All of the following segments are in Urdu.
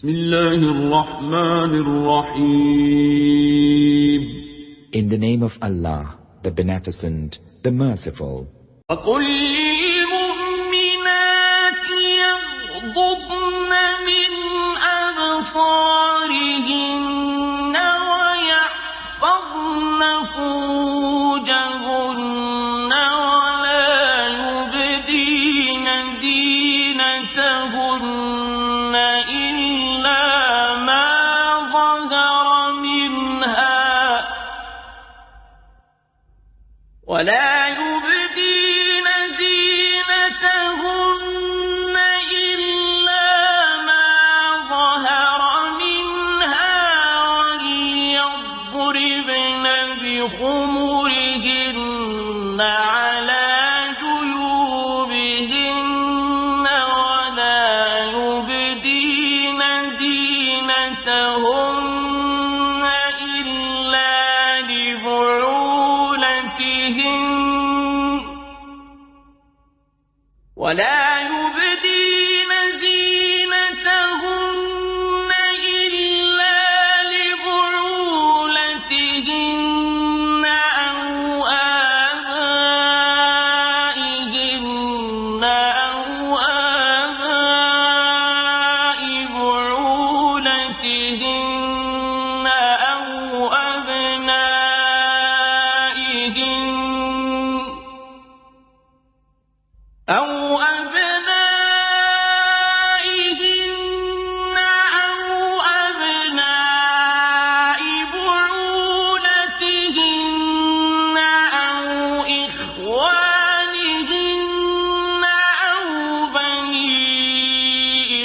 بسم الله الرحمن الرحيم. In the name of Allah, the Beneficent, the Merciful. وَقُلْ لِلْمُؤْمِنَاتِ يَغْضُضْنَ مِنْ أَبْصَارِهِنَّ وَيَحْفَظْنَ فُرُوجَهُنَّ وَلَا يُبْدِينَ زِينَتَهُنَّ إِلَّا مَا ظَهَرَ مِنْهَا وَلَا يُبْدِينَ زِينَتَهُنَّ إِلَّا مَا ظَهَرَ مِنْهَا وَلْيَضْرِبْنَ بِخُمُرِهِنَّ عَلَى جُيُوبِهِنَّ وَلَا يُبْدِينَ زِينَتَهُنَّ إِلَّا لِبُعُولَتِهِنَّ ولا يبدين زينتهن إلا لبعولتهن أو آبائهن أو آباء بعولتهن أو أبنائهن أو أبنائهن أو أبناء بعولتهن أو إخوانهن أو بني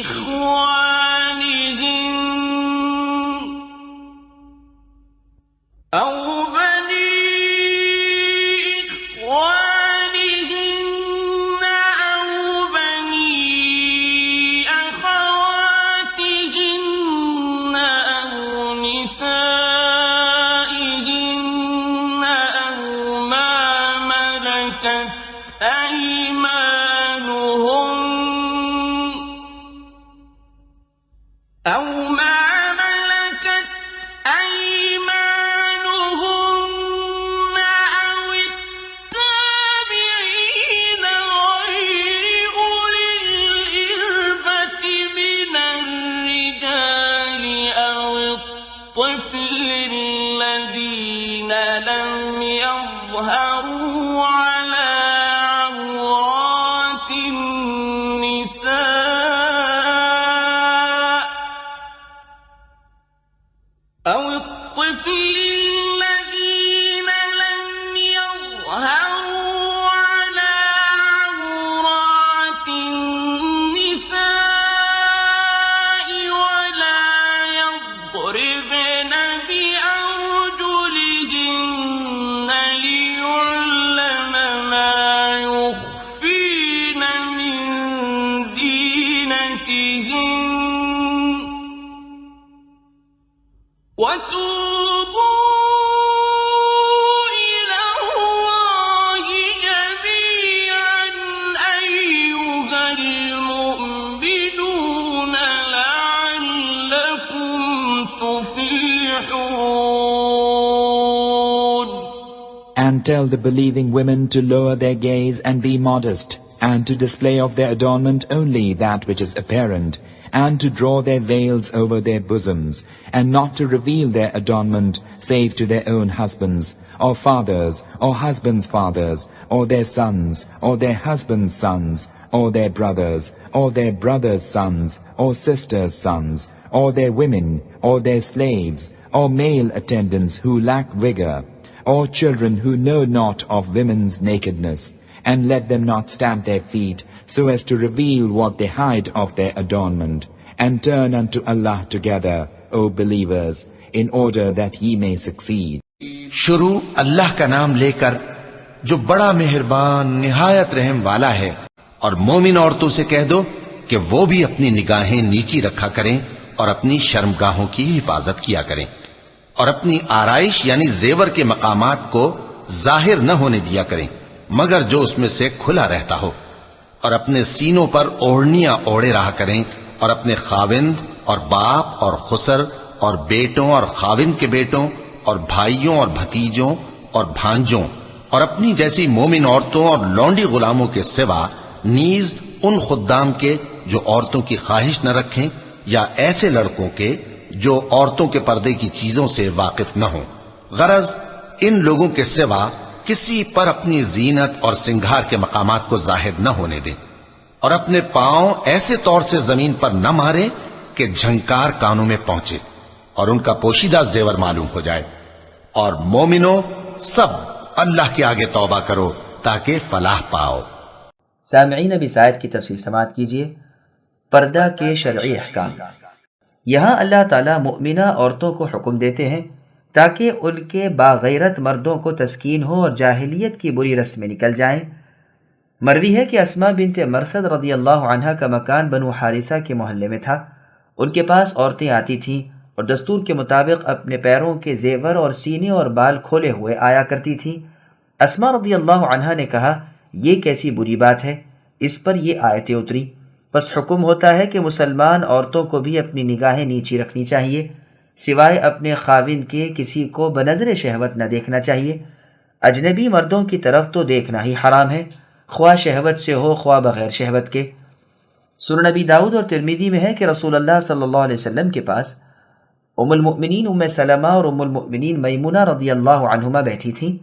إخوانهن أو بني إخوانهن أو بني أخواتهن أو نسائهن أو ما ملكت أيمانهن أو ما ملكت أيمانهن أو التابعين غير أولي الإربة من الرجال أو الطفل الذين لم يظهروا على عورات النساء أو الطفل الذين لم يظهروا على عورات النساء ولا يضربن بأرجلهن ليعلم ما يخفين من زينتهن وتوبوا إلى الله جميعا أيها المؤمنون لعلكم تفلحون. And tell the believing women to lower their gaze and be modest, and to display of their adornment only that which is apparent, and to draw their veils over their bosoms, and not to reveal their adornment save to their own husbands, or fathers, or husbands' fathers, or their sons, or their husbands' sons, or their brothers, or their brothers' sons, or sisters' sons, or their women, or their slaves, or male attendants who lack vigor, or children who know not of women's nakedness, and let them not stamp their feet so as to reveal what they hide of their adornment, and turn unto Allah together, O believers, in order that ye may succeed. شروع اللہ کا نام لے کر جو بڑا مہربان نہایت رحم والا ہے، اور مومن عورتوں سے کہہ دو کہ وہ بھی اپنی نگاہیں نیچی رکھا کریں اور اپنی شرمگاہوں کی حفاظت کیا کریں، اور اپنی آرائش یعنی زیور کے مقامات کو ظاہر نہ ہونے دیا کریں مگر جو اس میں سے کھلا رہتا ہو، اور اپنے سینوں پر اوڑھنیاں اوڑھے رہا کریں، اور اپنے خاوند اور باپ اور خسر اور بیٹوں اور خاوند کے بیٹوں اور بھائیوں اور بھتیجوں اور بھانجوں اور اپنی جیسی مومن عورتوں اور لونڈی غلاموں کے سوا نیز ان خدام کے جو عورتوں کی خواہش نہ رکھیں یا ایسے لڑکوں کے جو عورتوں کے پردے کی چیزوں سے واقف نہ ہوں. غرض ان لوگوں کے سوا کسی پر اپنی زینت اور سنگھار کے مقامات کو ظاہر نہ ہونے دیں اور اپنے پاؤں ایسے طور سے زمین پر نہ مارے کہ جھنکار کانوں میں پہنچے اور ان کا پوشیدہ زیور معلوم ہو جائے. اور مومنوں سب اللہ کے آگے توبہ کرو تاکہ فلاح پاؤ. سامعین اب اس آیت کی تفصیل سماعت کیجیے. پردہ کے شرعی احکام. یہاں اللہ تعالیٰ مؤمنہ عورتوں کو حکم دیتے ہیں تاکہ ان کے باغیرت مردوں کو تسکین ہو اور جاہلیت کی بری رسمیں نکل جائیں. مروی ہے کہ اسماء بنت مرثد رضی اللہ عنہا کا مکان بنو حارثہ کے محلے میں تھا. ان کے پاس عورتیں آتی تھیں اور دستور کے مطابق اپنے پیروں کے زیور اور سینے اور بال کھولے ہوئے آیا کرتی تھیں. اسماء رضی اللہ عنہا نے کہا یہ کیسی بری بات ہے. اس پر یہ آیتیں اتری. بس حکم ہوتا ہے کہ مسلمان عورتوں کو بھی اپنی نگاہیں نیچی رکھنی چاہیے، سوائے اپنے خاوند کے کسی کو بنظر شہوت نہ دیکھنا چاہیے. اجنبی مردوں کی طرف تو دیکھنا ہی حرام ہے، خواہ شہوت سے ہو خواہ بغیر شہوت کے. سنن نبی داؤد اور ترمذی میں ہے کہ رسول اللہ صلی اللہ علیہ وسلم کے پاس ام المؤمنین ام سلمہ اور ام المؤمنین میمونہ رضی اللہ عنہما بیٹھی تھیں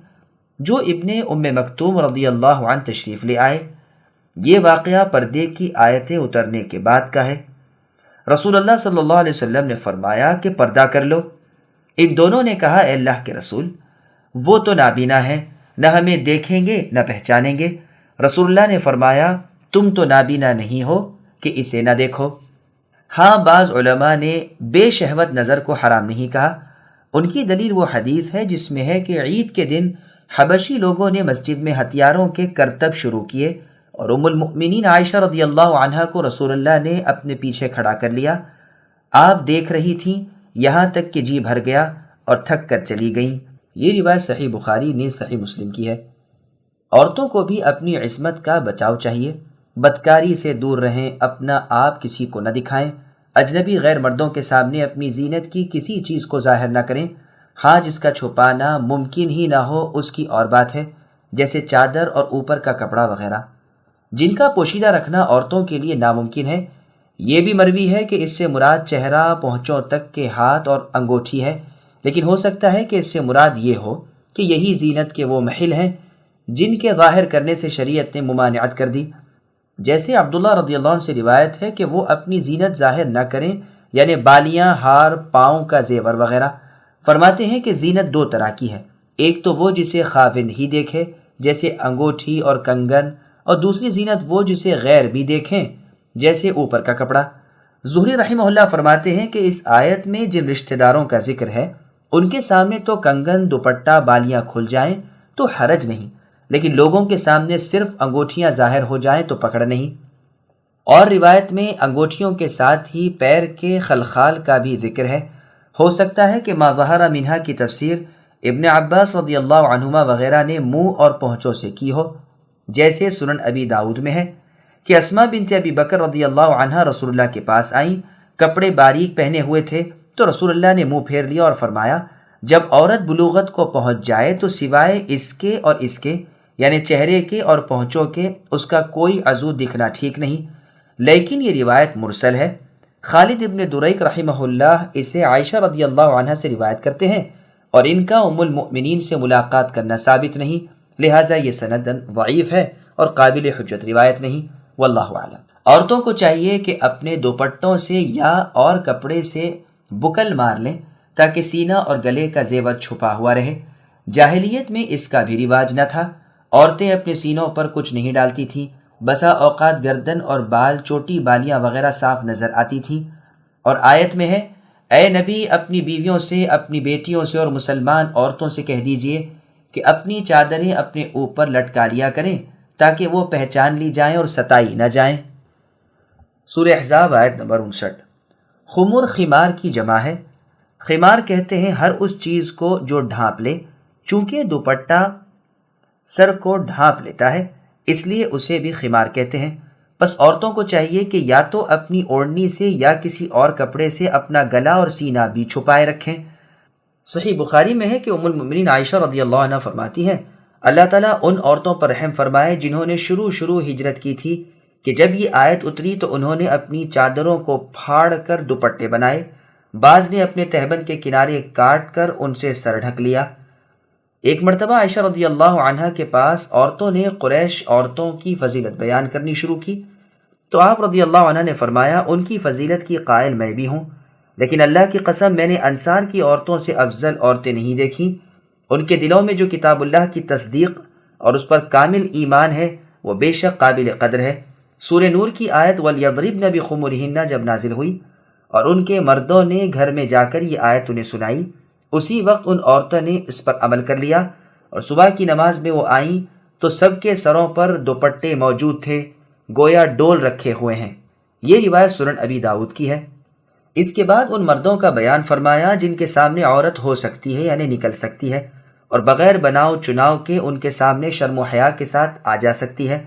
جو ابن ام مکتوم رضی اللہ عنہ تشریف لے آئے. یہ واقعہ پردے کی آیتیں اترنے کے بعد کا ہے. رسول اللہ صلی اللہ علیہ وسلم نے فرمایا کہ پردہ کر لو. ان دونوں نے کہا اے اللہ کے رسول، وہ تو نابینا ہے، نہ ہمیں دیکھیں گے نہ پہچانیں گے. رسول اللہ نے فرمایا تم تو نابینا نہیں ہو کہ اسے نہ دیکھو. ہاں بعض علماء نے بے شہوت نظر کو حرام نہیں کہا. ان کی دلیل وہ حدیث ہے جس میں ہے کہ عید کے دن حبشی لوگوں نے مسجد میں ہتھیاروں کے کرتب شروع کیے اور ام المؤمنین عائشہ رضی اللہ عنہا کو رسول اللہ نے اپنے پیچھے کھڑا کر لیا. آپ دیکھ رہی تھیں یہاں تک کہ جی بھر گیا اور تھک کر چلی گئیں. یہ روایت صحیح بخاری نیز صحیح مسلم کی ہے. عورتوں کو بھی اپنی عصمت کا بچاؤ چاہیے. بدکاری سے دور رہیں، اپنا آپ کسی کو نہ دکھائیں. اجنبی غیر مردوں کے سامنے اپنی زینت کی کسی چیز کو ظاہر نہ کریں. ہاں جس کا چھپانا ممکن ہی نہ ہو اس کی اور بات ہے، جیسے چادر اور اوپر کا کپڑا وغیرہ. جن کا پوشیدہ رکھنا عورتوں کے لیے ناممکن ہے. یہ بھی مروی ہے کہ اس سے مراد چہرہ پہنچوں تک کے ہاتھ اور انگوٹھی ہے، لیکن ہو سکتا ہے کہ اس سے مراد یہ ہو کہ یہی زینت کے وہ محل ہیں جن کے ظاہر کرنے سے شریعت نے ممانعت کر دی. جیسے عبداللہ رضی اللہ عنہ سے روایت ہے کہ وہ اپنی زینت ظاہر نہ کریں، یعنی بالیاں، ہار، پاؤں کا زیور وغیرہ. فرماتے ہیں کہ زینت دو طرح کی ہے. ایک تو وہ جسے خاوند ہی دیکھے جیسے انگوٹھی اور کنگن، اور دوسری زینت وہ جسے غیر بھی دیکھیں جیسے اوپر کا کپڑا. زہری رحمہ اللہ فرماتے ہیں کہ اس آیت میں جن رشتہ داروں کا ذکر ہے ان کے سامنے تو کنگن، دوپٹہ، بالیاں کھل جائیں تو حرج نہیں، لیکن لوگوں کے سامنے صرف انگوٹھیاں ظاہر ہو جائیں تو پکڑ نہیں. اور روایت میں انگوٹھیوں کے ساتھ ہی پیر کے خلخال کا بھی ذکر ہے. ہو سکتا ہے کہ ما ظہر منہا کی تفسیر ابن عباس رضی اللہ عنہما وغیرہ نے منہ اور پونچھوں سے کی ہو. جیسے سنن ابی داؤد میں ہے کہ اسماء بنت ابی بکر رضی اللہ عنہا رسول اللہ کے پاس آئیں. کپڑے باریک پہنے ہوئے تھے تو رسول اللہ نے منہ پھیر لیا اور فرمایا جب عورت بلوغت کو پہنچ جائے تو سوائے اس کے اور اس کے، یعنی چہرے کے اور پونچھوں کے، اس کا کوئی عضو دکھنا ٹھیک نہیں. لیکن یہ روایت مرسل ہے. خالد ابن دریک رحمہ اللہ اسے عائشہ رضی اللہ عنہ سے روایت کرتے ہیں اور ان کا ام المؤمنین سے ملاقات کرنا ثابت نہیں، لہٰذا یہ سندن ضعیف ہے اور قابل حجت روایت نہیں. واللہ اعلم. عورتوں کو چاہیے کہ اپنے دوپٹوں سے یا اور کپڑے سے بکل مار لیں تاکہ سینہ اور گلے کا زیور چھپا ہوا رہے. جاہلیت میں اس کا بھی رواج نہ تھا. عورتیں اپنے سینوں پر کچھ نہیں ڈالتی تھیں. بسا اوقات گردن اور بال، چوٹی، بالیاں وغیرہ صاف نظر آتی تھیں. اور آیت میں ہے اے نبی اپنی بیویوں سے، اپنی بیٹیوں سے اور مسلمان عورتوں سے کہہ دیجئے کہ اپنی چادریں اپنے اوپر لٹکا لیا کریں تاکہ وہ پہچان لی جائیں اور ستائی نہ جائیں. سورہ احزاب آیت نمبر 59. خمر خمار کی جمع ہے. خمار کہتے ہیں ہر اس چیز کو جو ڈھانپ لے. چونکہ دوپٹہ سر کو ڈھانپ لیتا ہے اس لیے اسے بھی خمار کہتے ہیں. بس عورتوں کو چاہیے کہ یا تو اپنی اوڑھنی سے یا کسی اور کپڑے سے اپنا گلا اور سینہ بھی چھپائے رکھیں۔ صحیح بخاری میں ہے کہ ام المؤمنین عائشہ رضی اللہ عنہ فرماتی ہیں، اللہ تعالیٰ ان عورتوں پر رحم فرمائے جنہوں نے شروع ہجرت کی تھی کہ جب یہ آیت اتری تو انہوں نے اپنی چادروں کو پھاڑ کر دوپٹے بنائے، بعض نے اپنے تہبند کے کنارے کاٹ کر ان سے سر ڈھک لیا۔ ایک مرتبہ عائشہ رضی اللہ عنہ کے پاس عورتوں نے قریش عورتوں کی فضیلت بیان کرنی شروع کی تو آپ رضی اللہ عنہ نے فرمایا، ان کی فضیلت کی قائل میں بھی ہوں، لیکن اللہ کی قسم میں نے انصار کی عورتوں سے افضل عورتیں نہیں دیکھیں۔ ان کے دلوں میں جو کتاب اللہ کی تصدیق اور اس پر کامل ایمان ہے وہ بے شک قابل قدر ہے۔ سورہ نور کی آیت وَلْيَضْرِبْنَ بِخُمُرِهِنَّ جب نازل ہوئی اور ان کے مردوں نے گھر میں جا کر یہ آیت انہیں سنائی، اسی وقت ان عورتوں نے اس پر عمل کر لیا اور صبح کی نماز میں وہ آئیں تو سب کے سروں پر دوپٹے موجود تھے، گویا ڈول رکھے ہوئے ہیں۔ یہ روایت سنن ابی داؤد کی ہے۔ اس کے بعد ان مردوں کا بیان فرمایا جن کے سامنے عورت ہو سکتی ہے یعنی نکل سکتی ہے اور بغیر بناؤ چناؤ کے ان کے سامنے شرم و حیا کے ساتھ آ جا سکتی ہے۔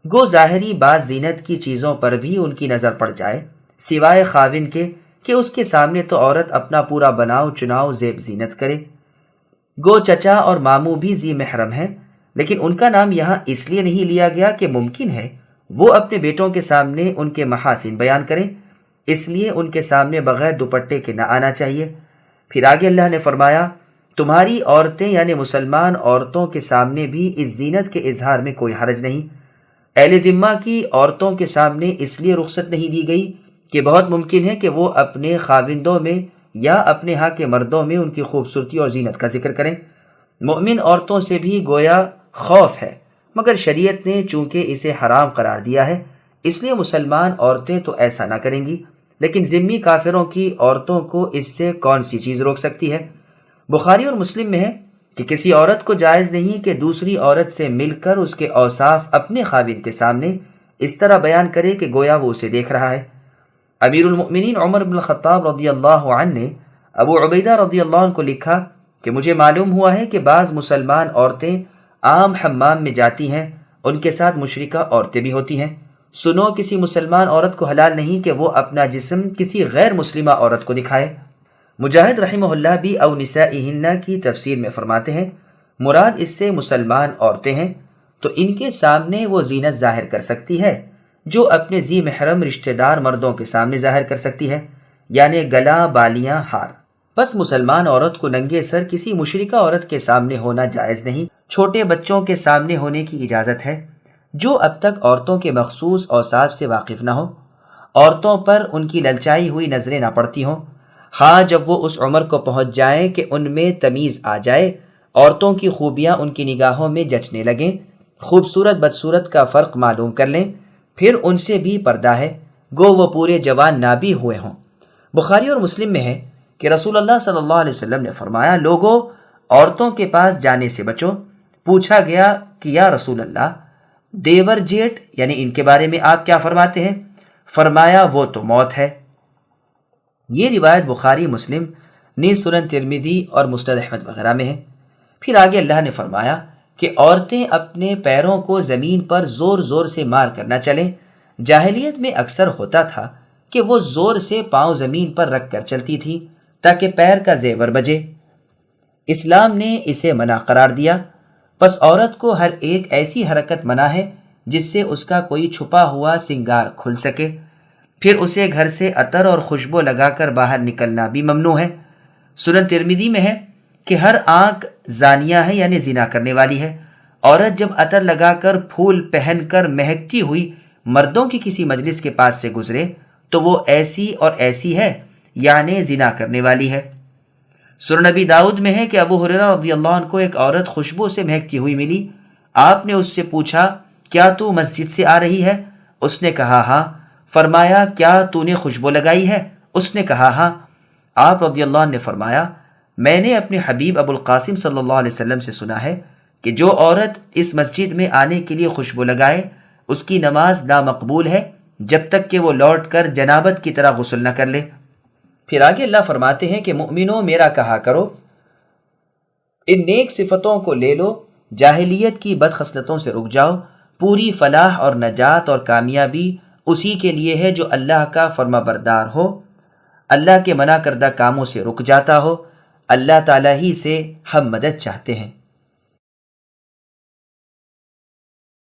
گو ظاہری بعض زینت کی چیزوں پر بھی ان کی نظر پڑ جائے سوائے خاوند کے کہ اس کے سامنے تو عورت اپنا پورا بناؤ چناؤ زیب زینت کرے۔ گو چچا اور ماموں بھی ذی محرم ہیں، لیکن ان کا نام یہاں اس لیے نہیں لیا گیا کہ ممکن ہے وہ اپنے بیٹوں کے سامنے ان کے محاسن بیان کریں، اس لیے ان کے سامنے بغیر دوپٹے کے نہ آنا چاہیے۔ پھر آگے اللہ نے فرمایا، تمہاری عورتیں یعنی مسلمان عورتوں کے سامنے بھی اس زینت کے اظہار میں کوئی حرج نہیں۔ اہل ذمہ کی عورتوں کے سامنے اس لیے رخصت نہیں دی گئی کہ بہت ممکن ہے کہ وہ اپنے خاوندوں میں یا اپنے ہاں کے مردوں میں ان کی خوبصورتی اور زینت کا ذکر کریں۔ مومن عورتوں سے بھی گویا خوف ہے، مگر شریعت نے چونکہ اسے حرام قرار دیا ہے اس لیے مسلمان عورتیں تو ایسا نہ کریں گی، لیکن ذمی کافروں کی عورتوں کو اس سے کون سی چیز روک سکتی ہے؟ بخاری اور مسلم میں ہے کہ کسی عورت کو جائز نہیں کہ دوسری عورت سے مل کر اس کے اوصاف اپنے خاوند کے سامنے اس طرح بیان کرے کہ گویا وہ اسے دیکھ رہا ہے۔ امیر المؤمنین عمر بن الخطاب رضی اللہ عنہ نے ابو عبیدہ رضی اللہ عنہ کو لکھا کہ مجھے معلوم ہوا ہے کہ بعض مسلمان عورتیں عام حمام میں جاتی ہیں، ان کے ساتھ مشرکہ عورتیں بھی ہوتی ہیں۔ سنو، کسی مسلمان عورت کو حلال نہیں کہ وہ اپنا جسم کسی غیر مسلمہ عورت کو دکھائے۔ مجاہد رحمہ اللہ بھی او نسائہن کی تفسیر میں فرماتے ہیں مراد اس سے مسلمان عورتیں ہیں تو ان کے سامنے وہ زینت ظاہر کر سکتی ہے جو اپنے ذی محرم رشتہ دار مردوں کے سامنے ظاہر کر سکتی ہے، یعنی گلا، بالیاں، ہار۔ بس مسلمان عورت کو ننگے سر کسی مشرکہ عورت کے سامنے ہونا جائز نہیں، چھوٹے بچوں کے سامنے ہونے کی اجازت ہے جو اب تک عورتوں کے مخصوص اوصاف سے واقف نہ ہو، عورتوں پر ان کی للچائی ہوئی نظریں نہ پڑتی ہوں۔ ہاں جب وہ اس عمر کو پہنچ جائیں کہ ان میں تمیز آ جائے، عورتوں کی خوبیاں ان کی نگاہوں میں جچنے لگیں، خوبصورت بدصورت کا فرق معلوم کر لیں، پھر ان سے بھی پردہ ہے، گو وہ پورے جوان نہ بھی ہوئے ہوں۔ بخاری اور مسلم میں ہے کہ رسول اللہ صلی اللہ علیہ وسلم نے فرمایا، لوگوں عورتوں کے پاس جانے سے بچو۔ پوچھا گیا کہ یا رسول اللہ، دیور جیٹ یعنی ان کے بارے میں آپ کیا فرماتے ہیں؟ فرمایا وہ تو موت ہے۔ یہ روایت بخاری، مسلم، نیز سنن ترمذی اور مسند احمد وغیرہ میں ہے۔ پھر آگے اللہ نے فرمایا کہ عورتیں اپنے پیروں کو زمین پر زور زور سے مار کر نہ چلیں۔ جاہلیت میں اکثر ہوتا تھا کہ وہ زور سے پاؤں زمین پر رکھ کر چلتی تھی تاکہ پیر کا زیور بجے۔ اسلام نے اسے منع قرار دیا، پس عورت کو ہر ایک ایسی حرکت منع ہے جس سے اس کا کوئی چھپا ہوا سنگار کھل سکے۔ پھر اسے گھر سے عطر اور خوشبو لگا کر باہر نکلنا بھی ممنوع ہے۔ سنن ترمذی میں ہے کہ ہر آنکھ زانیہ ہے یعنی زنا کرنے والی ہے۔ عورت جب عطر لگا کر پھول پہن کر مہکتی ہوئی مردوں کی کسی مجلس کے پاس سے گزرے تو وہ ایسی اور ایسی ہے یعنی زنا کرنے والی ہے۔ سنن نبی داؤد میں ہے کہ ابو ہریرہ رضی اللہ عنہ کو ایک عورت خوشبو سے مہکتی ہوئی ملی۔ آپ نے اس سے پوچھا، کیا تو مسجد سے آ رہی ہے؟ اس نے کہا ہاں۔ فرمایا، کیا تو نے خوشبو لگائی ہے؟ اس نے کہا ہاں۔ آپ رضی اللہ عنہ نے فرمایا، میں نے اپنے حبیب ابو القاسم صلی اللہ علیہ وسلم سے سنا ہے کہ جو عورت اس مسجد میں آنے کے لیے خوشبو لگائے اس کی نماز نامقبول ہے جب تک کہ وہ لوٹ کر جنابت کی طرح غسل نہ کر لے۔ پھر آگے اللہ فرماتے ہیں کہ مؤمنوں میرا کہا کرو، ان نیک صفتوں کو لے لو، جاہلیت کی بد خصلتوں سے رک جاؤ، پوری فلاح اور نجات اور کامیابی اسی کے لیے ہے جو اللہ کا فرما بردار ہو، اللہ کے منع کردہ کاموں سے رک جاتا ہو۔ اللہ تعالیٰ ہی سے ہم مدد چاہتے ہیں۔